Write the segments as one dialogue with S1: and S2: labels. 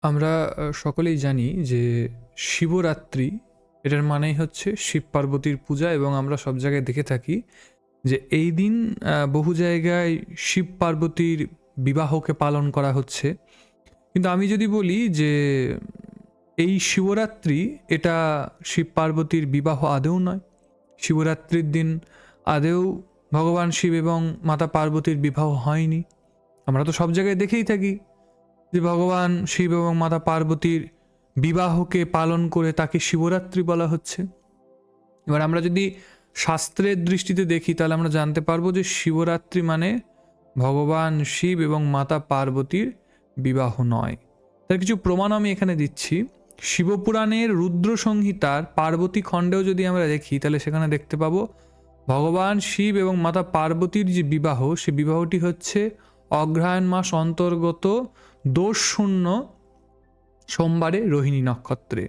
S1: আমরা সকলেই জানি যে শিবরাত্রি এটার মানেই হচ্ছে শিব পার্বতীর পূজা, এবং আমরা সব জায়গায় দেখে থাকি যে এই দিন বহু জায়গায় শিব পার্বতীর বিবাহকে পালন করা হচ্ছে। কিন্তু আমি যদি বলি যে এই শিবরাত্রি এটা শিব পার্বতীর বিবাহ আদৌ নয়। শিবরাত্রির দিন আদৌ ভগবান শিব এবং মাতা পার্বতীর বিবাহ হয়নি। আমরা তো সব জায়গায় দেখেই থাকি যে ভগবান শিব এবং মাতা পার্বতীর বিবাহকে পালন করে তাকে শিবরাত্রি বলা হচ্ছে। এবার আমরা যদি শাস্ত্রের দৃষ্টিতে দেখি তাহলে আমরা জানতে পারবো যে শিবরাত্রি মানে ভগবান শিব এবং মাতা পার্বতীর বিবাহ নয়। তার কিছু প্রমাণ আমি এখানে দিচ্ছি। শিবপুরাণের রুদ্র সংহিতার পার্বতী খণ্ডেও যদি আমরা দেখি তাহলে সেখানে দেখতে পাবো ভগবান শিব এবং মাতা পার্বতীর যে বিবাহ, সে বিবাহটি হচ্ছে অগ্রহায়ণ মাস অন্তর্গত দোষশূন্য সোমবারে রোহিণী নক্ষত্রে।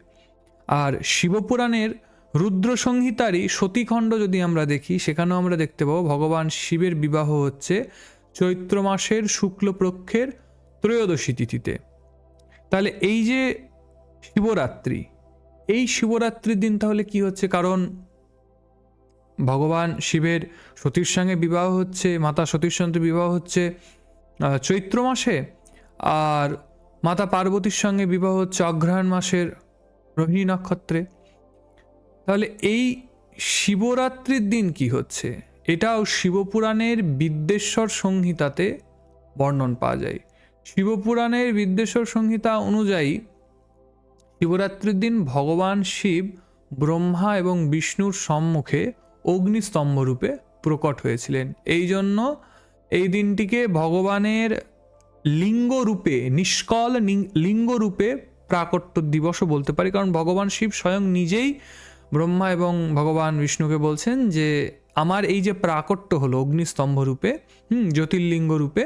S1: আর শিবপুরাণের রুদ্র সংহিতারই সতীখণ্ড যদি আমরা দেখি, সেখানেও আমরা দেখতে পাবো ভগবান শিবের বিবাহ হচ্ছে চৈত্র মাসের শুক্লপক্ষের ত্রয়োদশী তিথিতে। তাহলে এই যে শিবরাত্রি, এই শিবরাত্রির দিন তাহলে কি হচ্ছে? কারণ ভগবান শিবের সতীর সঙ্গে বিবাহ হচ্ছে, মাতা সতীর সঙ্গে বিবাহ হচ্ছে চৈত্র মাসে, আর মাতা পার্বতীর সঙ্গে বিবাহ হচ্ছে অগ্রহায়ণ মাসের রোহিণী নক্ষত্রে। তাহলে এই শিবরাত্রির দিন কি হচ্ছে? এটাও শিবপুরাণের বিদ্বেশ্বর সংহিতাতে বর্ণন পাওয়া যায়। শিবপুরাণের বিদ্বেশ্বর সংহিতা অনুযায়ী শিবরাত্রির দিন ভগবান শিব ব্রহ্মা এবং বিষ্ণুর সম্মুখে অগ্নিস্তম্ভ রূপে প্রকট হয়েছিলেন। এই জন্য এই দিনটিকে ভগবানের লিঙ্গরূপে, নিষ্কল লিঙ্গরূপে প্রাকট্য দিবসও বলতে পারি। কারণ ভগবান শিব স্বয়ং নিজেই ব্রহ্মা এবং ভগবান বিষ্ণুকে বলছেন যে আমার এই যে প্রাকট্য হলো অগ্নিস্তম্ভ রূপে, জ্যোতির্লিঙ্গ রূপে,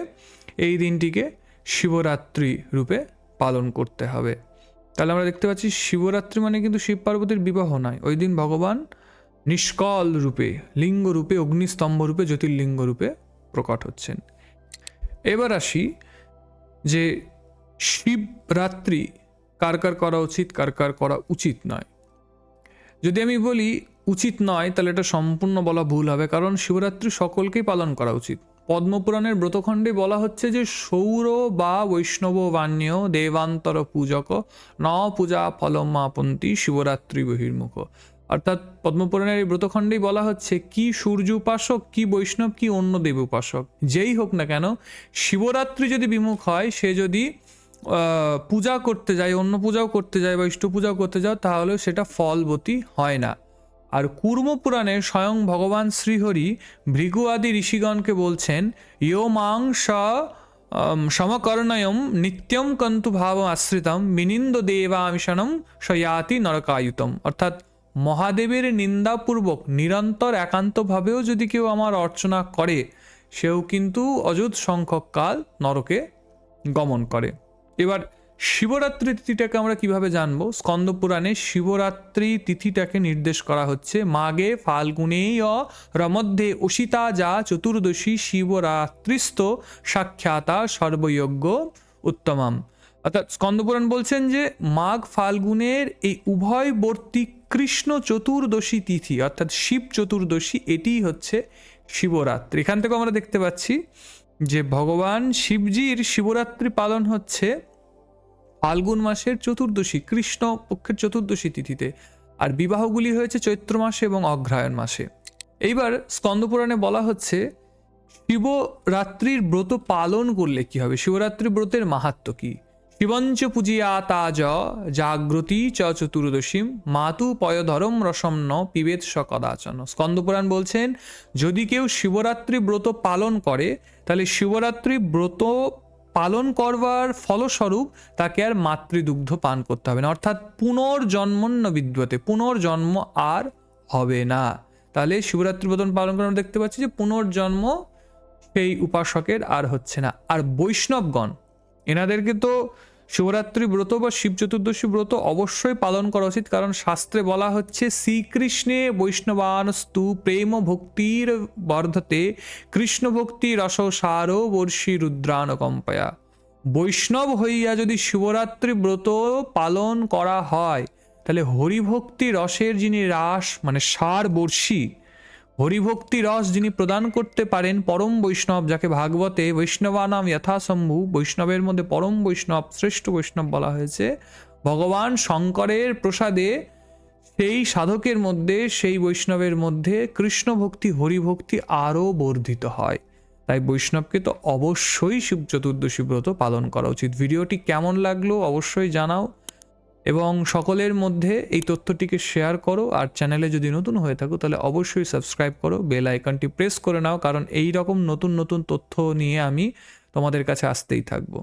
S1: এই দিনটিকে শিবরাত্রি রূপে পালন করতে হবে। তাহলে আমরা দেখতে পাচ্ছি শিবরাত্রি মানে কিন্তু শিব পার্বতীর বিবাহ নয়। ওই দিন ভগবান নিষ্কল রূপে, লিঙ্গ রূপে, অগ্নিস্তম্ভ রূপে, জ্যোতির্লিঙ্গ রূপে প্রকট হচ্ছেন। এবার আসি যে শিবরাত্রি কার কার করা উচিত, কার কার করা উচিত নয়। যদি আমি বলি উচিত নয় তাহলে এটা সম্পূর্ণ বলা ভুল হবে, কারণ শিবরাত্রি সকলকেই পালন করা উচিত। পদ্মপুরাণের ব্রতখণ্ডে বলা হচ্ছে যে সৌর বা বৈষ্ণব বাণ্য দেবান্তর পূজক ন পূজা ফলমাপন্তি শিবরাত্রি বহির্মুখ। অর্থাৎ পদ্মপুরাণের এই ব্রতখণ্ডেই বলা হচ্ছে কি সূর্য উপাসক, কি বৈষ্ণব, কি অন্য দেব উপাসক, যেই হোক না কেন, শিবরাত্রি যদি বিমুখ হয়, সে যদি পূজা করতে যায়, অন্য পূজাও করতে যায় বা ইষ্ট পূজাও করতে যাও, তাহলে সেটা ফলবতী হয় না। আর কুর্মপুরাণে স্বয়ং ভগবান শ্রীহরি ভৃগু আদি ঋষিগণকে বলছেন ইয়ো মাং সমকর্ণয়ম নিত্যম কন্তু ভাব আশ্রিতম বিনিন্দ দেবামিশনম সয়াতি নরকায়ুতম। অর্থাৎ মহাদেবের নিন্দাপূর্বক নিরন্তর একান্তভাবেও যদি কেউ আমার অর্চনা করে, সেও কিন্তু অযুত সংখ্যক কাল নরকে গমন করে। এবার শিবরাত্রি তিথিটাকে আমরা কিভাবে জানবো? স্কন্দপুরাণে শিবরাত্রি তিথিটাকে নির্দেশ করা হচ্ছে মাগে ফাল্গুনেয় রমধ্যে অসিতা যা চতুর্দশী শিবরাত্রিস্থ সাক্ষাতা সর্বযজ্ঞ উত্তমম। অর্থাৎ স্কন্দপুরাণ বলছেন যে মাঘ ফাল্গুনের এই উভয়বর্তী কৃষ্ণ চতুর্দশী তিথি, অর্থাৎ শিব চতুর্দশী, এটিই হচ্ছে শিবরাত্রি। এখান থেকে আমরা দেখতে পাচ্ছি যে ভগবান শিবজির শিবরাত্রি পালন হচ্ছে ফাল্গুন মাসের চতুর্দশী, কৃষ্ণ পক্ষের চতুর্দশী তিথিতে, আর বিবাহগুলি হয়েছে চৈত্র মাসে এবং অগ্রহায়ণ মাসে। এইবার স্কন্দপুরাণে বলা হচ্ছে শিবরাত্রির ব্রত পালন করলে কি হবে, শিবরাত্রি ব্রতের মাহাত্ম্য কি। শিবঞ্চ পূজিয়াতা জাগ্রতি চ চতুর্দশীম মাতু পয়ধরম রসম ন পিবেত স কদাচন। স্কন্দপুরাণ বলছেন যদি কেউ শিবরাত্রি ব্রত পালন করে, তাহলে শিবরাত্রি ব্রত পালন করবার ফলস্বরূপ তাকে আর মাতৃদুগ্ধ পান করতে হবে না, অর্থাৎ পুনর্জন্মন্য বিদ্যতে, পুনর্জন্ম আর হবে না। তাহলে শিবরাত্রি ব্রত পালন করে আমরা দেখতে পাচ্ছি যে পুনর্জন্ম সেই উপাসকের আর হচ্ছে না। আর বৈষ্ণবগণ, এনাদেরকে তো শিবরাত্রি ব্রত বা শিব চতুর্দশী ব্রত অবশ্যই পালন করা উচিত, কারণ শাস্ত্রে বলা হচ্ছে শ্রীকৃষ্ণে বৈষ্ণবানস্তু প্রেম ভক্তির বর্ধতে কৃষ্ণ ভক্তি রসসারো বর্ষি রুদ্রানকম্পয়া। বৈষ্ণব হইয়া যদি শিবরাত্রি ব্রত পালন করা হয়, তাহলে হরিভক্তি রসের যিনি রাস মানে সার বর্ষী, হরিভক্তি রস যিনি প্রদান করতে পারেন, পরম বৈষ্ণব, যাকে ভাগবতে বৈষ্ণবানাম যথাসম্ভু, বৈষ্ণবের মধ্যে পরম বৈষ্ণব, শ্রেষ্ঠ বৈষ্ণব বলা হয়েছে, ভগবান শঙ্করের প্রসাদে সেই সাধকের মধ্যে, সেই বৈষ্ণবের মধ্যে কৃষ্ণ ভক্তি, হরিভক্তি আরও বর্ধিত হয়। তাই বৈষ্ণবকে তো অবশ্যই শিব চতুর্দশী ব্রত পালন করা উচিত। ভিডিওটি কেমন লাগলো অবশ্যই জানাও এবং সকলের মধ্যে এই তথ্যটিকে শেয়ার করো। আর চ্যানেলে যদি নতুন হয়ে থাকো তাহলে অবশ্যই সাবস্ক্রাইব করো, বেল আইকনটি প্রেস করে নাও, কারণ এই রকম নতুন নতুন তথ্য নিয়ে আমি তোমাদের কাছে আসতেই থাকবো।